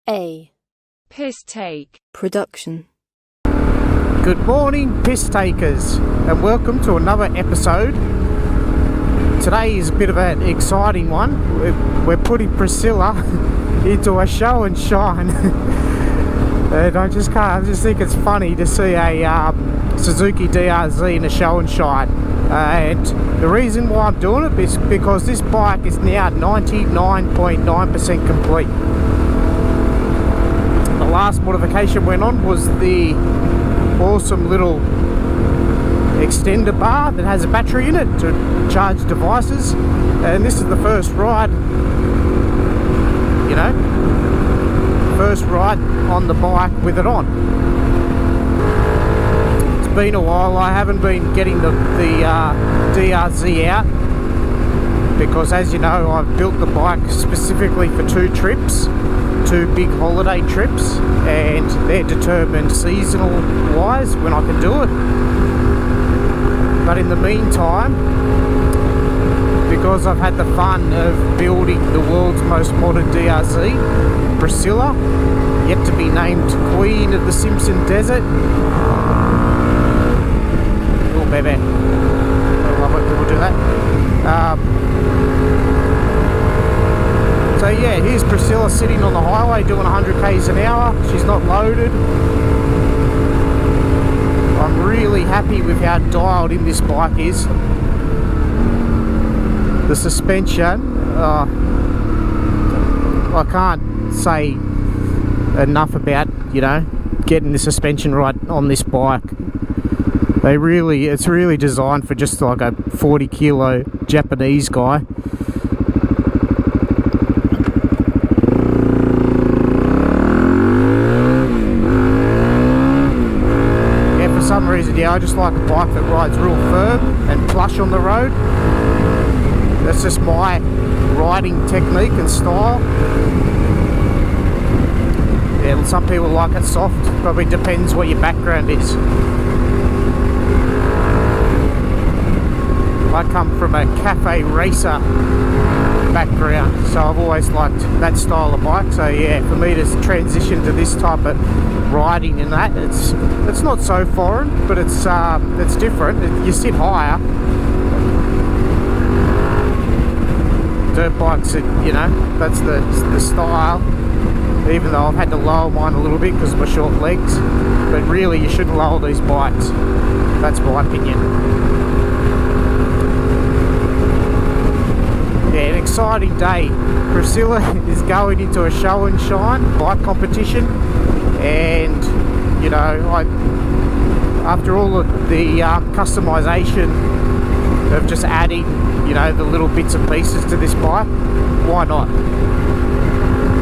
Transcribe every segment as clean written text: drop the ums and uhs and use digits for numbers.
A. Piss take. Production. Good morning, piss takers, and welcome to another episode. Today is a bit of an exciting one. We're putting Priscilla into a show and shine. And I just think it's funny to see a Suzuki DRZ in a show and shine. And the reason why I'm doing it is because this bike is now 99.9% complete. The last modification went on was the awesome little extender bar that has a battery in it to charge devices, and this is the first ride, first ride on the bike with it on. It's been a while. I haven't been getting the DRZ out because, as you know, I've built the bike specifically for two big holiday trips, and they're determined seasonal wise when I can do it. But in the meantime, because I've had the fun of building the world's most modern DRZ, Priscilla, yet to be named Queen of the Simpson Desert. Oh baby, I love it, people do that. So yeah, here's Priscilla sitting on the highway doing 100 k's an hour. She's not loaded. I'm really happy with how dialed in this bike is. The suspension, I can't say enough about, getting the suspension right on this bike. It's really designed for just like a 40 kilo Japanese guy. For some reason, I just like a bike that rides real firm and plush on the road. That's just my riding technique and style. Yeah, some people like it soft. Probably depends what your background is. I come from a cafe racer background, so I've always liked that style of bike. So yeah, for me to transition to this type of riding in that, it's not so foreign, but it's different. You sit higher. Dirt bikes, that's the style. Even though I've had to lower mine a little bit because of my short legs, but really you shouldn't lower these bikes. That's my opinion. Yeah, an exciting day. Priscilla is going into a show and shine bike competition, and after all of the customization of just adding the little bits and pieces to this bike, why not?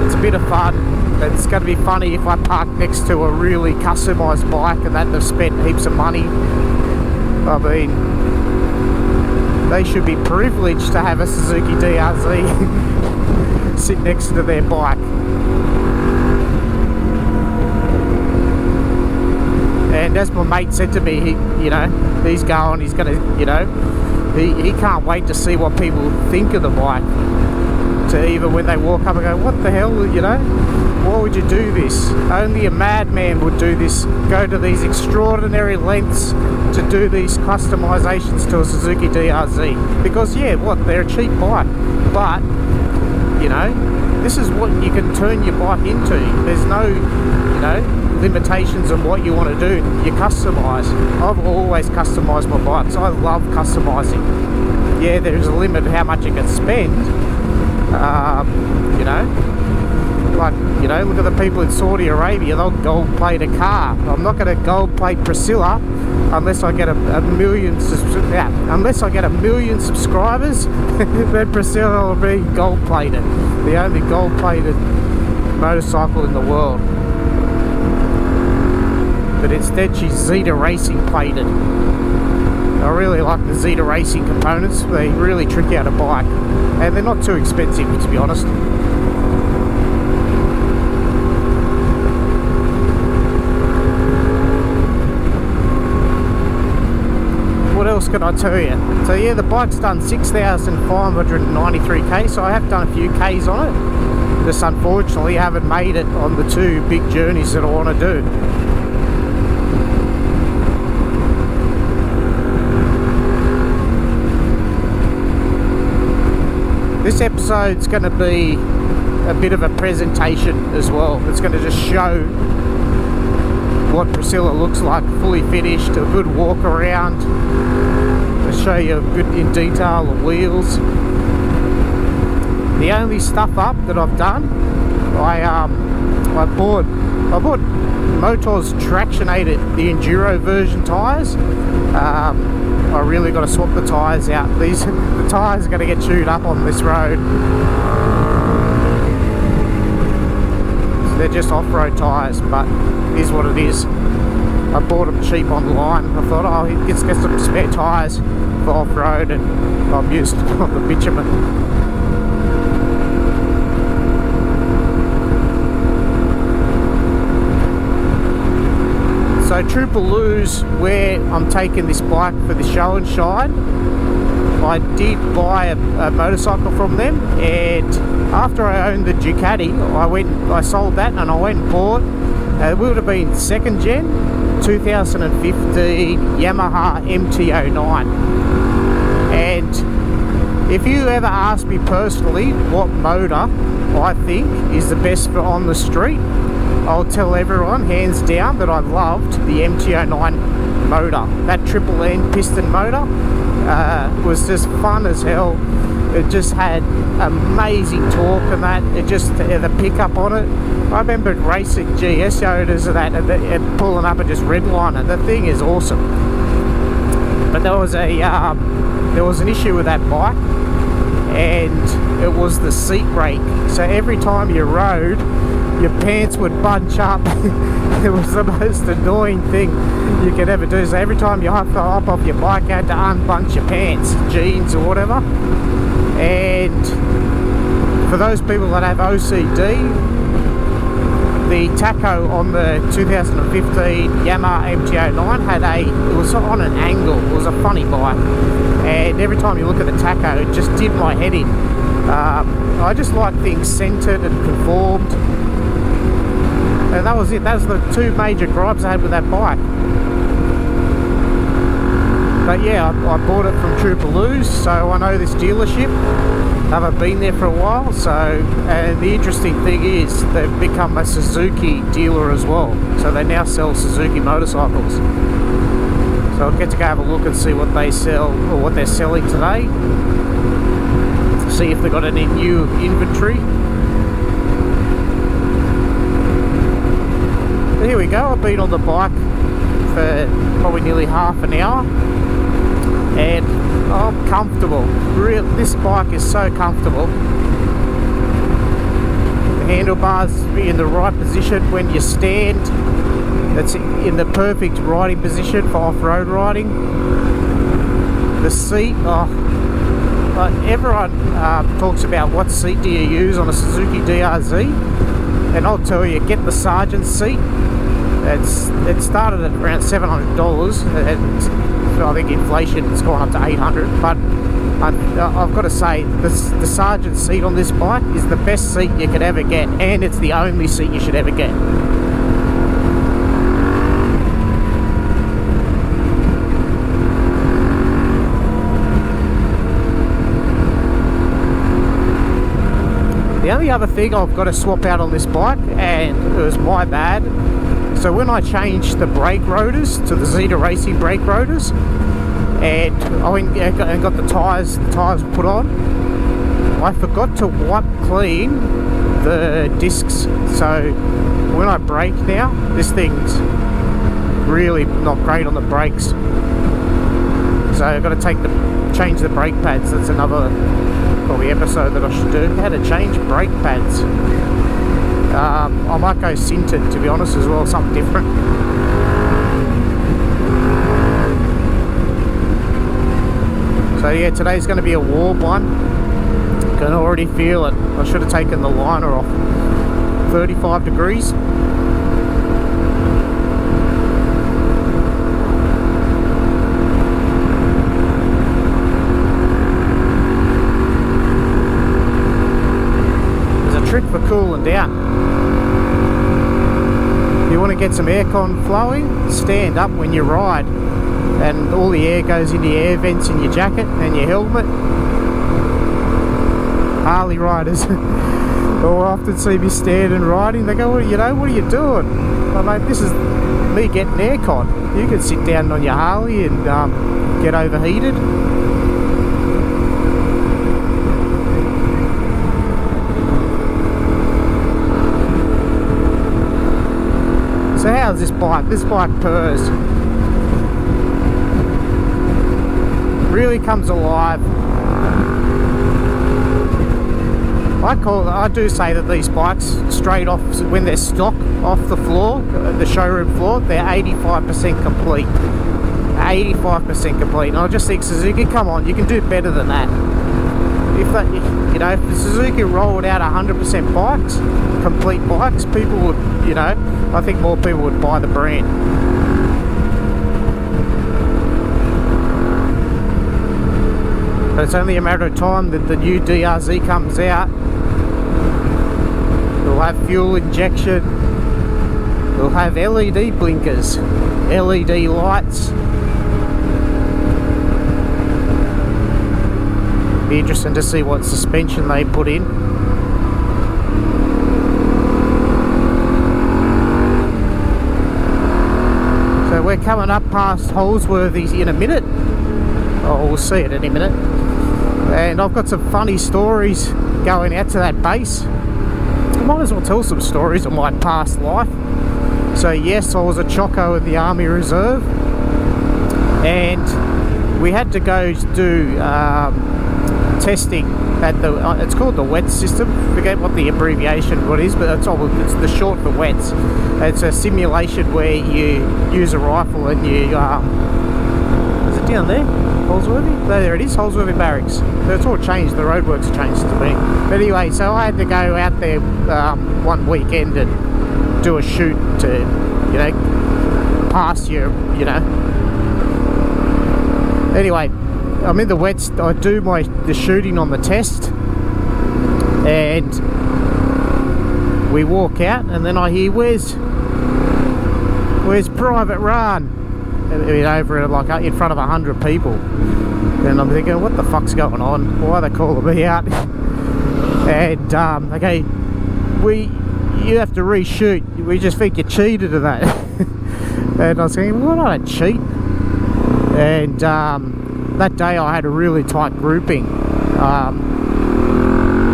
It's a bit of fun. It's going to be funny if I park next to a really customized bike and that they've spent heaps of money. I mean, they should be privileged to have a Suzuki DRZ sit next to their bike. And as my mate said to me, he can't wait to see what people think of the bike. To even when they walk up and go, what the hell, why would you do this? Only a madman would do this, go to these extraordinary lengths to do these customizations to a Suzuki DRZ. Because they're a cheap bike, but this is what you can turn your bike into. There's no limitations on what you want to do. You customize. I've always customized my bikes. I love customizing. Yeah, there's a limit how much you can spend. Look at the people in Saudi Arabia. They'll gold plate a car. I'm not going to gold plate Priscilla unless I get a million subscribers. Then Priscilla will be gold plated, the only gold plated motorcycle in the world. But instead she's Zeta Racing plated. I really like the Zeta Racing components. They really trick out a bike, and they're not too expensive, to be honest. What else can I tell you? So yeah, the bike's done 6,593 k's, so I have done a few k's on it. Just unfortunately haven't made it on the two big journeys that I want to do. This episode's going to be a bit of a presentation as well. It's going to just show what Priscilla looks like fully finished, a good walk around, to show you good in detail the wheels. The only stuff up that I've done, I bought Motors Tractionated, the Enduro version tyres. I really got to swap the tyres out. The tyres are going to get chewed up on this road. So they're just off-road tyres, but it is what it is. I bought them cheap online. I thought, oh, let's get some spare tyres for off-road, and I'm used to the bitumen. So Trooperloo's where I'm taking this bike for the show and shine. I did buy a motorcycle from them, and after I owned the Ducati, I sold that and I went and bought, it would have been second gen, 2015 Yamaha MT-09. And if you ever ask me personally what motor I think is the best for on the street, I'll tell everyone, hands down, that I loved the MT-09 motor. That triple N piston motor was just fun as hell. It just had amazing torque and that. It just, the pickup on it. I remember racing GS Yodas and that, and pulling up and just redlining. The thing is awesome. But there was an issue with that bike, and it was the seat brake. So every time you rode, your pants would bunch up. It was the most annoying thing you could ever do. So every time you hop off your bike, you had to unbunch your pants, jeans or whatever. And for those people that have OCD, the tacho on the 2015 Yamaha MT-09 it was on an angle. It was a funny bike, and every time you look at the tacho, it just did my head in. I just like things centered and conformed. And that was it. That's the two major gripes I had with that bike. But yeah, I bought it from Trooperloo's, so I know this dealership. I haven't been there for a while, and the interesting thing is they've become a Suzuki dealer as well. So they now sell Suzuki motorcycles. So I'll get to go have a look and see what they sell, or what they're selling today. See if they've got any new inventory. But here we go. I've been on the bike for probably nearly half an hour, and I'm comfortable. This bike is so comfortable. The handlebars in the right position when you stand. That's in the perfect riding position for off-road riding. The seat, everyone talks about what seat do you use on a Suzuki DRZ, and I'll tell you, get the Sergeant seat. It started at around $700, and I think inflation has gone up to $800. But I've got to say, the Sergeant seat on this bike is the best seat you could ever get, and it's the only seat you should ever get. The only other thing I've got to swap out on this bike, and it was my bad, so when I changed the brake rotors to the Zeta Racing brake rotors, and I went and got the tyres put on, I forgot to wipe clean the discs. So when I brake now, this thing's really not great on the brakes. So I've got to change the brake pads. That's another probably episode that I should do. How to change brake pads. I might go sintered, to be honest, as well, something different. So yeah, today's going to be a warm one. Can already feel it. I should have taken the liner off. 35 degrees. trick for cooling down. You want to get some aircon flowing, stand up when you ride, and all the air goes into your air vents in your jacket and your helmet. Harley riders will often see me standing riding. They go, well, you know, what are you doing? I'm like, this is me getting aircon. You can sit down on your Harley and get overheated. So how's this bike? This bike purrs. Really comes alive. I do say that these bikes, straight off when they're stock off the floor, the showroom floor, they're 85% complete. 85% complete. And I just think, Suzuki, come on, you can do better than that. If that, you know, if Suzuki rolled out 100% bikes, complete bikes, people would, you know, I think more people would buy the brand. But it's only a matter of time that the new DRZ comes out. It'll have fuel injection. It'll have LED blinkers, LED lights. Be interesting to see what suspension they put in. So we're coming up past Holsworthy in a minute. Oh, we'll see it in a minute. And I've got some funny stories going out to that base. I might as well tell some stories of my past life. So yes, I was a choco in the Army Reserve, and we had to go do testing at the it's called the WETS system. Forget what the abbreviation what is, but it's the short for WETS. It's a simulation where you use a rifle and you is it down there, Holsworthy? No, there it is, Holsworthy Barracks. It's all changed, the roadworks changed to me. But anyway, so I had to go out there one weekend and do a shoot to, you know, pass your, you know. Anyway, I'm in the wets. I do the shooting on the test, and we walk out, and then I hear, where's Private Run? Over like in front of 100 people, and I'm thinking, what the fuck's going on? Why are they calling me out? And okay, you have to reshoot. We just think you cheated to that. And I was thinking, well, I don't cheat. And that day I had a really tight grouping.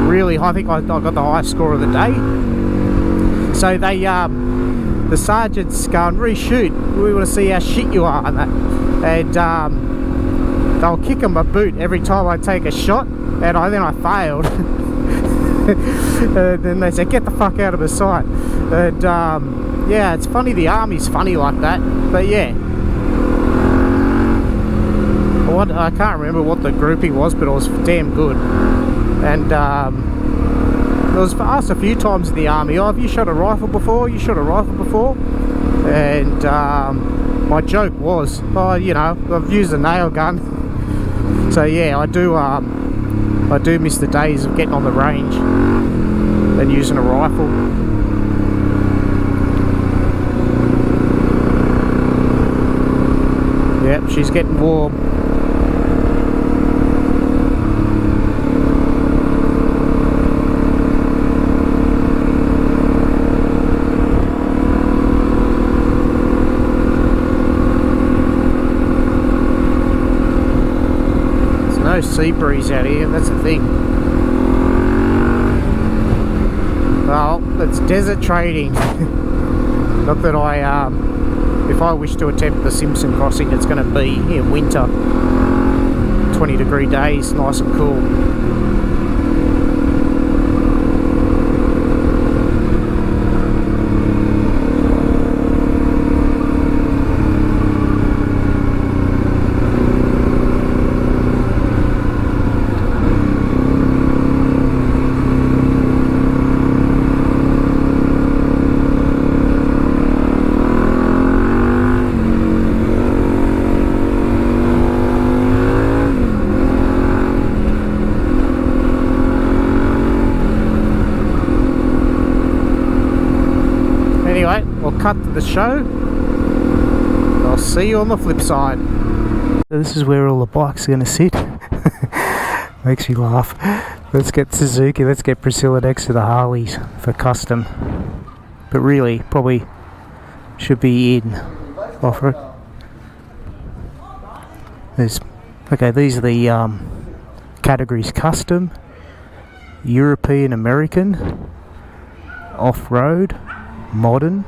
Really, I think I got the highest score of the day. So they, the sergeant's going, reshoot. We want to see how shit you are and that. And they'll kick in my boot every time I take a shot, and then I failed. And then they said, get the fuck out of my sight. And yeah, it's funny, the Army's funny like that. But yeah, I can't remember what the grouping was, but it was damn good. And I was asked a few times in the Army, oh, have you shot a rifle before? You shot a rifle before? And my joke was, oh, you know, I've used a nail gun. So yeah, I do miss the days of getting on the range and using a rifle. Yep, she's getting warm. No sea breeze out here, that's the thing. Well, it's desert trading. Not that if I wish to attempt the Simpson crossing, it's going to be in winter. 20-degree days, nice and cool. Anyway, we'll cut to the show. I'll see you on the flip side. So this is where all the bikes are going to sit. Makes me laugh. Let's get Suzuki, let's get Priscilla next to the Harleys for custom. But really, probably should be in offer it. Okay, these are the categories: custom, European American, off-road, modern,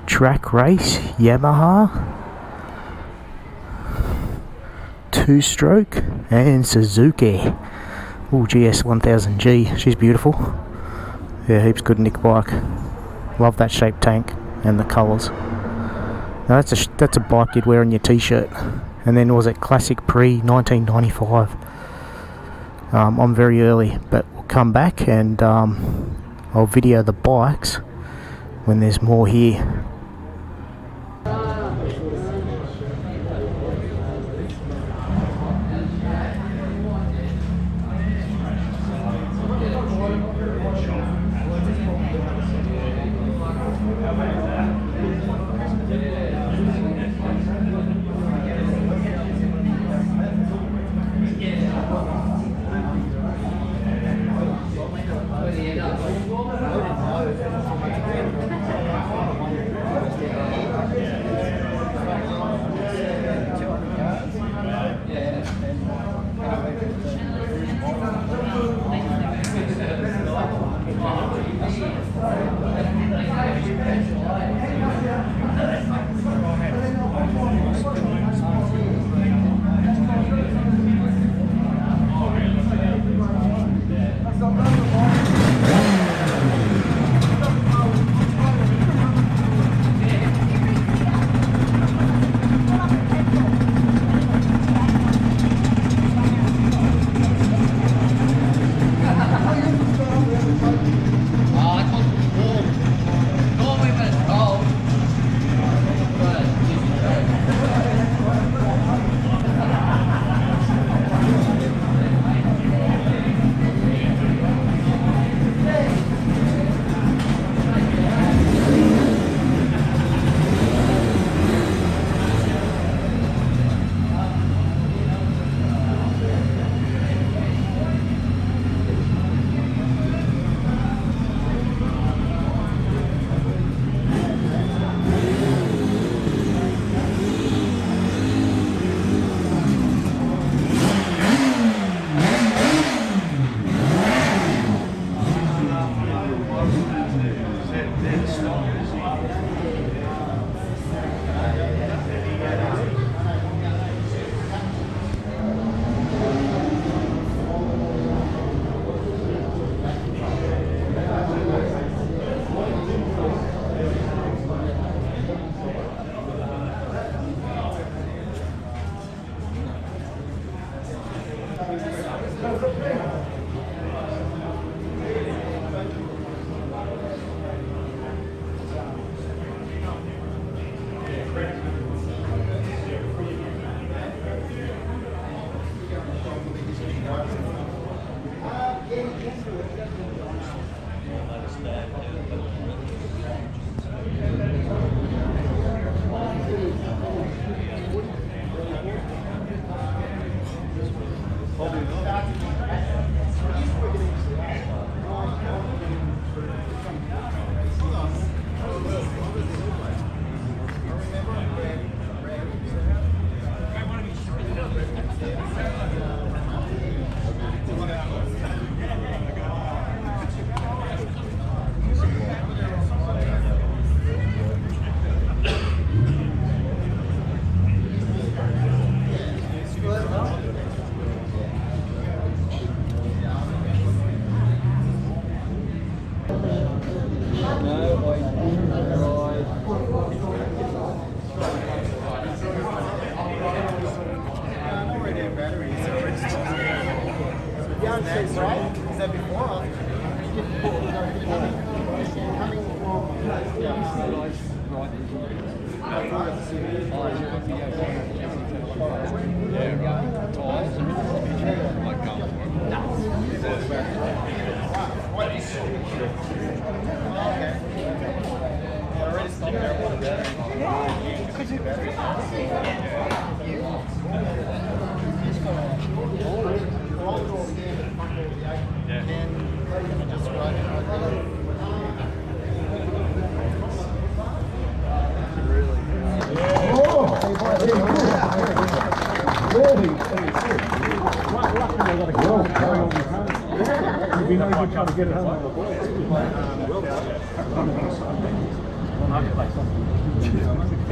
track race, Yamaha, two-stroke, and Suzuki. Oh, GS1000G, she's beautiful. Yeah, heaps good Nick bike. Love that shaped tank and the colours. Now that's a bike you'd wear on your t-shirt. And then was it Classic Pre 1995? I'm very early, but we'll come back and I'll video the bikes when there's more here.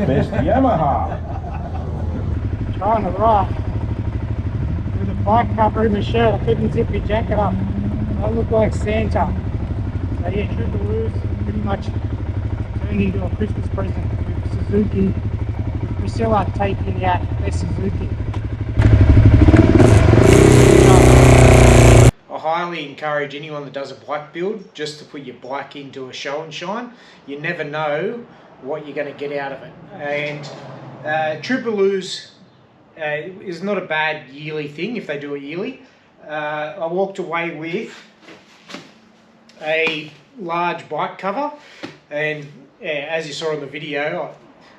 Best Yamaha. Trying to rock with a bike cover in my shirt. I couldn't zip my jacket up. I look like Santa. So yeah, Tripaloo's pretty much turned into a Christmas present with Suzuki, with Priscilla taking out their Suzuki. I highly encourage anyone that does a bike build just to put your bike into a show and shine. You never know what you're going to get out of it. And Tripaloo's is not a bad yearly thing if they do it yearly. I walked away with a large bike cover, and as you saw in the video,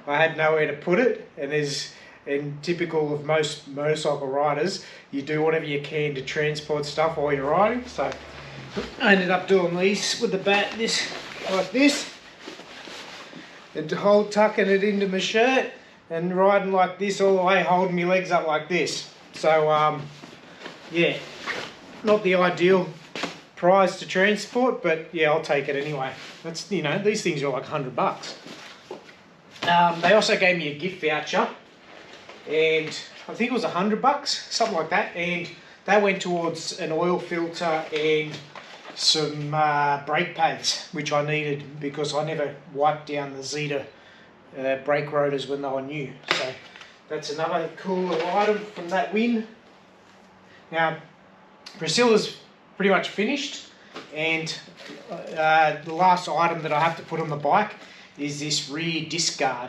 I had nowhere to put it, and typical of most motorcycle riders, you do whatever you can to transport stuff while you're riding. So I ended up doing these with the bat, like this, and tucking it into my shirt and riding like this all the way, holding my legs up like this. So yeah, not the ideal prize to transport, but yeah, I'll take it anyway. That's, you know, these things are like $100. They also gave me a gift voucher, and I think it was $100, something like that, and that went towards an oil filter and some brake pads, which I needed because I never wiped down the Zeta brake rotors when they were new. So that's another cool little item from that win. Now, Priscilla's pretty much finished, and the last item that I have to put on the bike is this rear disc guard,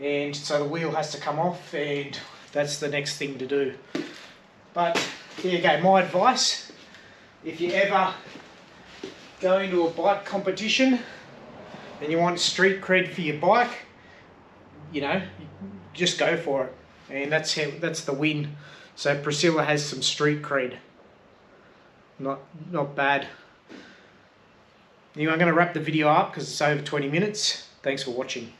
and so the wheel has to come off, and that's the next thing to do. But there you go, my advice: if you ever go into a bike competition and you want street cred for your bike, you know, just go for it, and that's the win. So Priscilla has some street cred. Not bad. Anyway, I'm going to wrap the video up because it's over 20 minutes. Thanks for watching.